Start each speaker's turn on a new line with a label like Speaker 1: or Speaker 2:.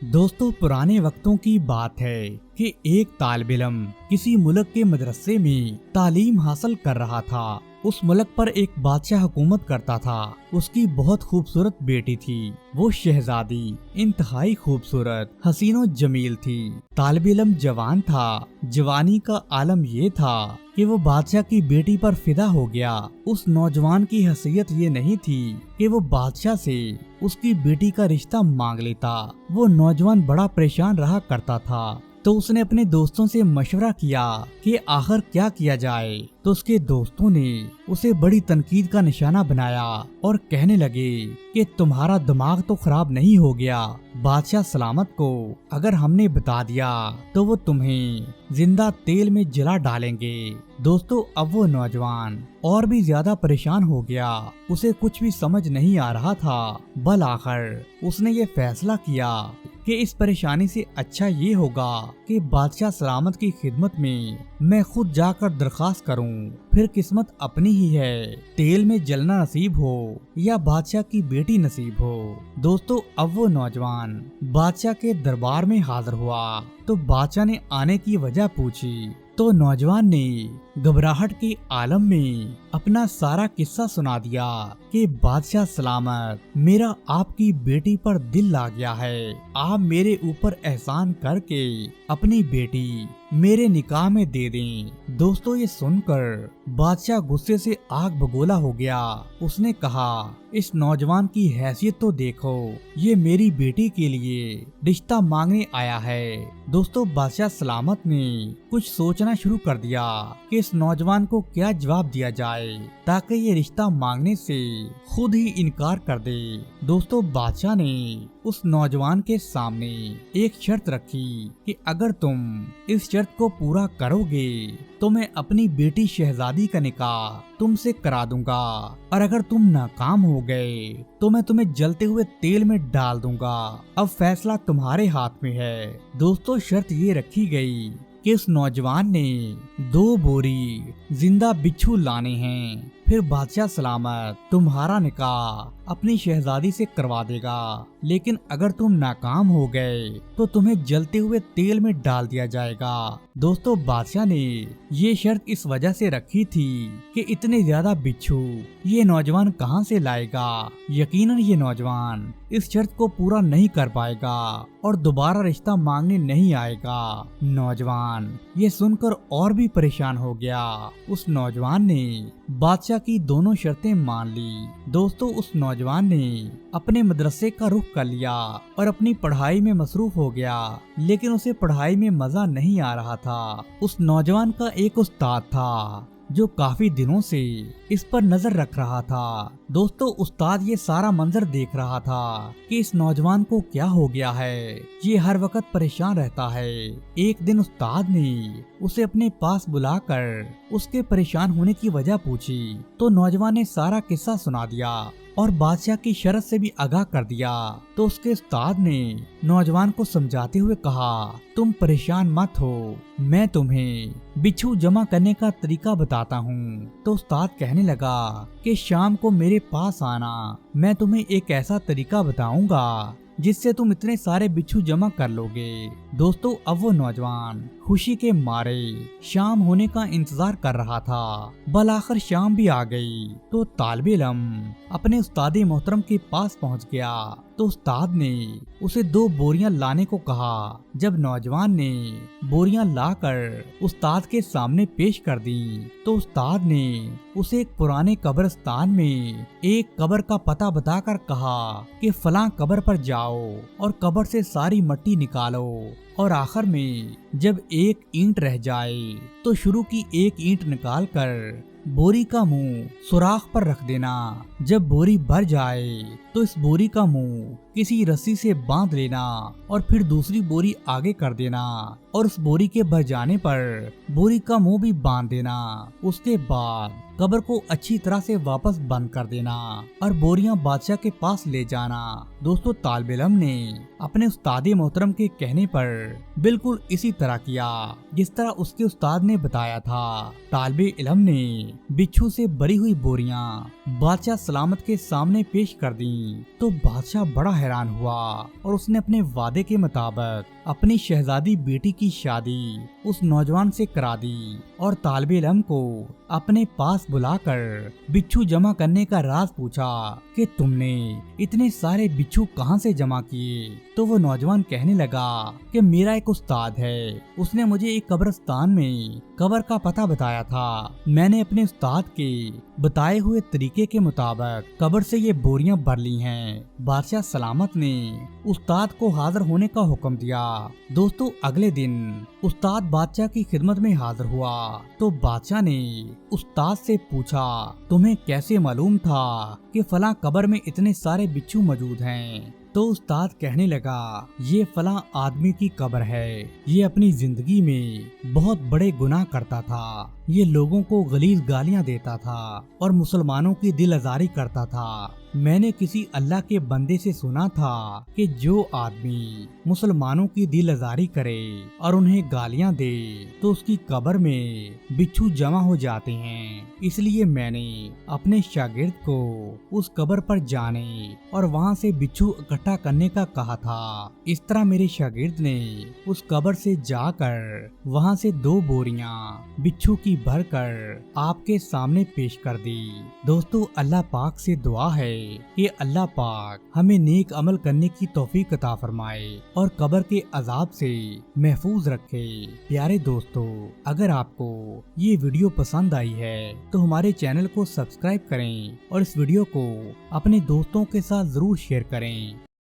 Speaker 1: दोस्तों, पुराने वक्तों की बात है कि एक तालिब इल्म किसी मुल्क के मदरसे में तालीम हासिल कर रहा था। उस मुल्क पर एक बादशाह हुकूमत करता था। उसकी बहुत खूबसूरत बेटी थी। वो शहजादी इंतहाई खूबसूरत हसीनो जमील थी। तालिब इल्म जवान था। जवानी का आलम ये था कि वो बादशाह की बेटी पर फिदा हो गया। उस नौजवान की हैसियत ये नहीं थी कि वो बादशाह से उसकी बेटी का रिश्ता मांग लेता। वो नौजवान बड़ा परेशान रहा करता था। तो उसने अपने दोस्तों से मशवरा किया कि आखिर क्या किया जाए। तो उसके दोस्तों ने उसे बड़ी तनकीद का निशाना बनाया और कहने लगे कि तुम्हारा दिमाग तो खराब नहीं हो गया। बादशाह सलामत को अगर हमने बता दिया तो वो तुम्हें जिंदा तेल में जला डालेंगे। दोस्तों, अब वो नौजवान और भी ज्यादा परेशान हो गया। उसे कुछ भी समझ नहीं आ रहा था। बल आखिर उसने ये फैसला किया कि इस परेशानी से अच्छा ये होगा कि बादशाह सलामत की खिदमत में मैं खुद जाकर दरखास्त करूं। फिर किस्मत अपनी ही है, तेल में जलना नसीब हो या बादशाह की बेटी नसीब हो। दोस्तों, अब वो नौजवान बादशाह के दरबार में हाजिर हुआ। तो बादशाह ने आने की वजह पूछी। तो नौजवान ने घबराहट के आलम में अपना सारा किस्सा सुना दिया कि बादशाह सलामत, मेरा आपकी बेटी पर दिल ला गया है। आप मेरे ऊपर एहसान करके अपनी बेटी मेरे निकाह में दे दें। दोस्तों, ये सुनकर बादशाह गुस्से से आग बगोला हो गया। उसने कहा, इस नौजवान की हैसियत तो देखो, ये मेरी बेटी के लिए रिश्ता मांगने आया है। दोस्तों, बादशाह सलामत ने कुछ सोचना शुरू कर दिया कि इस नौजवान को क्या जवाब दिया जाए ताकि ये रिश्ता मांगने से खुद ही इनकार कर दे। दोस्तों, बादशाह ने उस नौजवान के सामने एक शर्त रखी कि अगर तुम इस शर्त को पूरा करोगे तो मैं अपनी बेटी शहजादी का निकाह तुमसे करा दूंगा, और अगर तुम नाकाम हो गए तो मैं तुम्हें जलते हुए तेल में डाल दूंगा। अब फैसला तुम्हारे हाथ में है। दोस्तों, शर्त ये रखी गई कि उस नौजवान ने 2 बोरी जिंदा बिच्छू लाने हैं। फिर बादशाह सलामत तुम्हारा निकाह अपनी शहजादी से करवा देगा, लेकिन अगर तुम नाकाम हो गए तो तुम्हें जलते हुए तेल में डाल दिया जाएगा। दोस्तों, बादशाह ने ये शर्त इस वजह से रखी थी कि इतने ज्यादा बिच्छू ये नौजवान कहां से लाएगा। यकीनन ये नौजवान इस शर्त को पूरा नहीं कर पाएगा और दोबारा रिश्ता मांगने नहीं आएगा। नौजवान ये सुनकर और भी परेशान हो गया। उस नौजवान ने बादशाह की दोनों शर्तें मान ली। दोस्तों, उस नौजवान ने अपने मदरसे का रुख कर लिया और अपनी पढ़ाई में मसरूफ हो गया, लेकिन उसे पढ़ाई में मजा नहीं आ रहा था। उस नौजवान का एक उस्ताद था जो काफी दिनों से इस पर नजर रख रहा था। दोस्तों, उस्ताद ये सारा मंजर देख रहा था कि इस नौजवान को क्या हो गया है। ये हर वक्त परेशान रहता है। एक दिन उस्ताद ने उसे अपने पास बुलाकर उसके परेशान होने की वजह पूछी। तो नौजवान ने सारा किस्सा सुना दिया और बादशाह की शर्त से भी आगाह कर दिया। तो उसके उस्ताद ने नौजवान को समझाते हुए कहा, तुम परेशान मत हो, मैं तुम्हें बिच्छू जमा करने का तरीका बताता हूँ। तो उस्ताद कहने लगा कि शाम को मेरे पास आना, मैं तुम्हें एक ऐसा तरीका बताऊंगा जिससे तुम इतने सारे बिच्छू जमा कर लोगे। दोस्तों, अब वो नौजवान खुशी के मारे शाम होने का इंतजार कर रहा था। बल आखिर शाम भी आ गई। तो तालिब इल्म अपने उस्ताद मोहतरम के पास पहुंच गया। तो उस्ताद ने उसे 2 बोरियां लाने को कहा। जब नौजवान ने बोरियां लाकर उस्ताद के सामने पेश कर दी तो उस्ताद ने उसे एक पुराने कब्रिस्तान में एक कब्र का पता बताकर कहा कि फलां कब्र पर जाओ और कब्र से सारी मिट्टी निकालो, और आखिर में जब एक ईंट रह जाए तो शुरू की एक ईंट निकाल कर बोरी का मुंह सुराख पर रख देना। जब बोरी भर जाए तो इस बोरी का मुंह किसी रस्सी से बांध लेना और फिर दूसरी बोरी आगे कर देना, और उस बोरी के भर जाने पर बोरी का मुंह भी बांध देना। उसके बाद कब्र को अच्छी तरह से वापस बंद कर देना और बोरियां बादशाह के पास ले जाना। दोस्तों, तालिब इल्म ने अपने उस्ताद मोहतरम के कहने पर बिल्कुल इसी तरह किया जिस तरह उसके उस्ताद ने बताया था। तालिब इल्म ने बिच्छू से भरी हुई बोरियां बादशाह सलामत के सामने पेश कर दी तो बादशाह बड़ा हैरान हुआ और उसने अपने वादे के मुताबिक अपनी शहजादी बेटी की शादी उस नौजवान से करा दी और तालिबे इल्म को अपने पास बुलाकर बिच्छू जमा करने का राज पूछा कि तुमने इतने सारे बिच्छू कहां से जमा किए। तो वो नौजवान कहने लगा कि मेरा एक उस्ताद है, उसने मुझे एक कब्रिस्तान में कब्र का पता बताया था। मैंने अपने उस्ताद के बताए हुए तरीके के मुताबिक कब्र से ये बोरियां भर ली हैं। बादशाह सलामत ने उस्ताद को हाजिर होने का हुक्म दिया। दोस्तों अगले दिन उस्ताद बादशाह की खिदमत में हाजिर हुआ तो बादशाह ने उस्ताद से पूछा, तुम्हें कैसे मालूम था कि फलां कब्र में इतने सारे बिच्छू मौजूद हैं। तो उस्ताद कहने लगा, ये फलां आदमी की कब्र है, ये अपनी जिंदगी में बहुत बड़े गुनाह करता था, ये लोगों को गलीज गालियां देता था और मुसलमानों की दिल आजारी करता था। मैंने किसी अल्लाह के बंदे से सुना था कि जो आदमी मुसलमानों की दिल आजारी करे और उन्हें गालियां दे तो उसकी कब्र में बिच्छू जमा हो जाते हैं। इसलिए मैंने अपने शागिर्द को उस कब्र पर जाने और वहां से बिच्छू इकट्ठा करने का कहा था। इस तरह मेरे शागिर्द ने उस कब्र से जाकर वहां से 2 बोरियां बिच्छू की भरकर आपके सामने पेश कर दी। दोस्तों अल्लाह पाक से दुआ है कि अल्लाह पाक हमें नेक अमल करने की तौफीक अता फरमाए और कब्र के अजाब से महफूज रखे। प्यारे दोस्तों अगर आपको ये वीडियो पसंद आई है तो हमारे चैनल को सब्सक्राइब करें और इस वीडियो को अपने दोस्तों के साथ जरूर शेयर करें।